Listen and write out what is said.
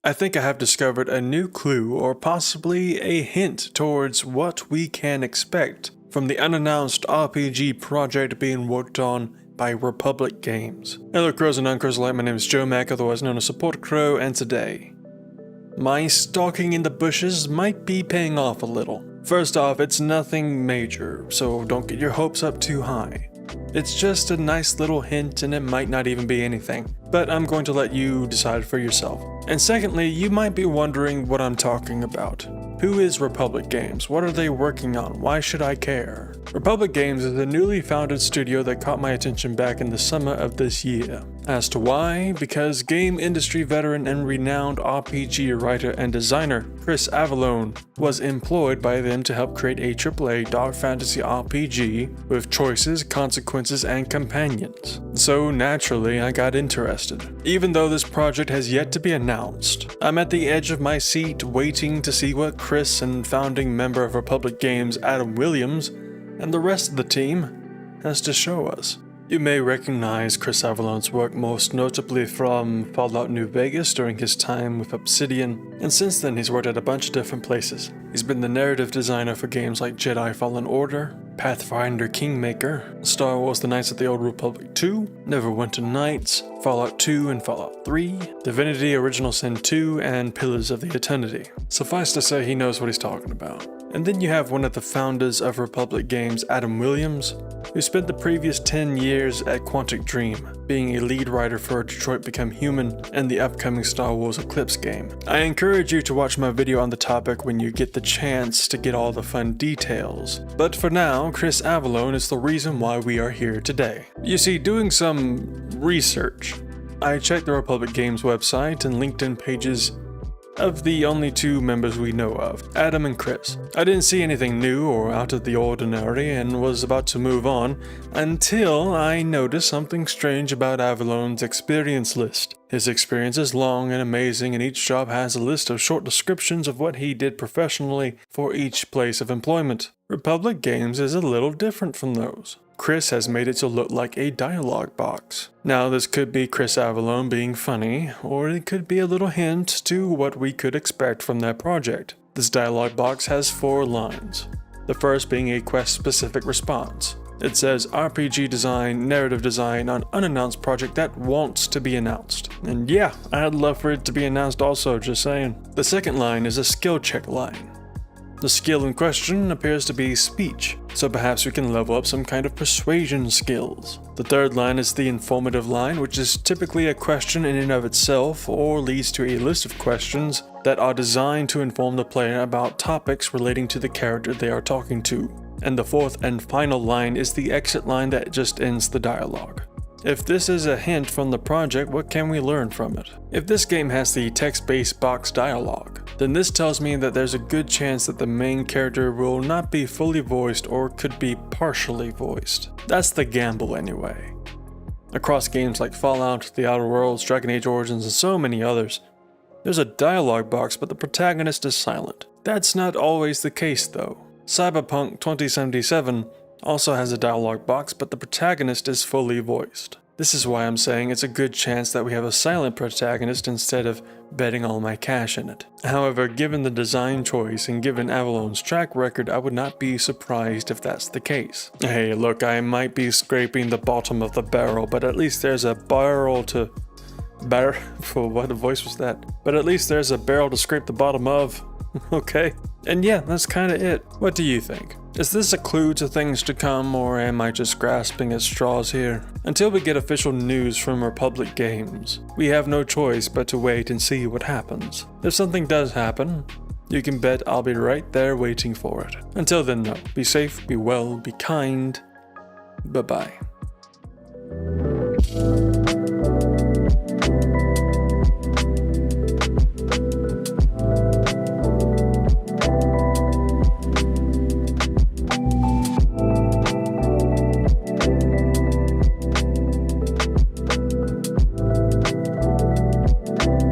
I think I have discovered a new clue or possibly a hint towards what we can expect from the unannounced RPG project being worked on by Republic Games. Hello Crows and non-Crows alike, my name is Joe Mack, otherwise known as Support Crow, and today, my stalking in the bushes might be paying off a little. First off, it's nothing major, so don't get your hopes up too high. It's just a nice little hint and it might not even be anything, but I'm going to let you decide for yourself. And secondly, you might be wondering what I'm talking about. Who is Republic Games? What are they working on? Why should I care? Republic Games is a newly founded studio that caught my attention back in the summer of this year. As to why? Because game industry veteran and renowned RPG writer and designer Chris Avellone was employed by them to help create a AAA dark fantasy RPG with choices, consequences, and companions. So naturally, I got interested. Even though this project has yet to be announced, I'm at the edge of my seat waiting to see what Chris and founding member of Republic Games Adam Williams and the rest of the team has to show us. You may recognize Chris Avallone's work most notably from Fallout New Vegas during his time with Obsidian, and since then he's worked at a bunch of different places. He's been the narrative designer for games like Jedi Fallen Order, Pathfinder Kingmaker, Star Wars The Knights of the Old Republic 2, Neverwinter Nights, Fallout 2 and Fallout 3, Divinity Original Sin 2, and Pillars of the Eternity. Suffice to say, he knows what he's talking about. And then you have one of the founders of Republic Games, Adam Williams, who spent the previous 10 years at Quantic Dream, being a lead writer for Detroit Become Human and the upcoming Star Wars Eclipse game. I encourage you to watch my video on the topic when you get the chance to get all the fun details. But for now, Chris Avellone is the reason why we are here today. You see, doing some research, I checked the Republic Games website and LinkedIn pages of the only two members we know of, Adam and Chris. I didn't see anything new or out of the ordinary and was about to move on until I noticed something strange about Avallone's experience list. His experience is long and amazing, and each job has a list of short descriptions of what he did professionally for each place of employment. Republic Games is a little different from those. Chris has made it to look like a dialogue box. Now, this could be Chris Avellone being funny, or it could be a little hint to what we could expect from that project. This dialogue box has 4 lines, the first being a quest-specific response. It says RPG design, narrative design on unannounced project that wants to be announced. And yeah, I'd love for it to be announced also, just saying. The second line is a skill check line. The skill in question appears to be speech, so perhaps we can level up some kind of persuasion skills. The third line is the informative line, which is typically a question in and of itself or leads to a list of questions that are designed to inform the player about topics relating to the character they are talking to. And the fourth and final line is the exit line that just ends the dialogue. If this is a hint from the project, what can we learn from it? If this game has the text-based box dialogue, then this tells me that there's a good chance that the main character will not be fully voiced or could be partially voiced. That's the gamble anyway. Across games like Fallout, The Outer Worlds, Dragon Age Origins, and so many others, there's a dialogue box but the protagonist is silent. That's not always the case though. Cyberpunk 2077 also has a dialogue box, but the protagonist is fully voiced. This is why I'm saying it's a good chance that we have a silent protagonist instead of betting all my cash in it. However, given the design choice and given Avallone's track record, I would not be surprised if that's the case. Hey, look, I might be scraping the bottom of the barrel, but at least there's a barrel to... what voice was that? But at least there's a barrel to scrape the bottom of. Okay. And yeah, that's kinda it. What do you think? Is this a clue to things to come, or am I just grasping at straws here? Until we get official news from Republic Games, we have no choice but to wait and see what happens. If something does happen, you can bet I'll be right there waiting for it. Until then though, be safe, be well, be kind. Bye-bye.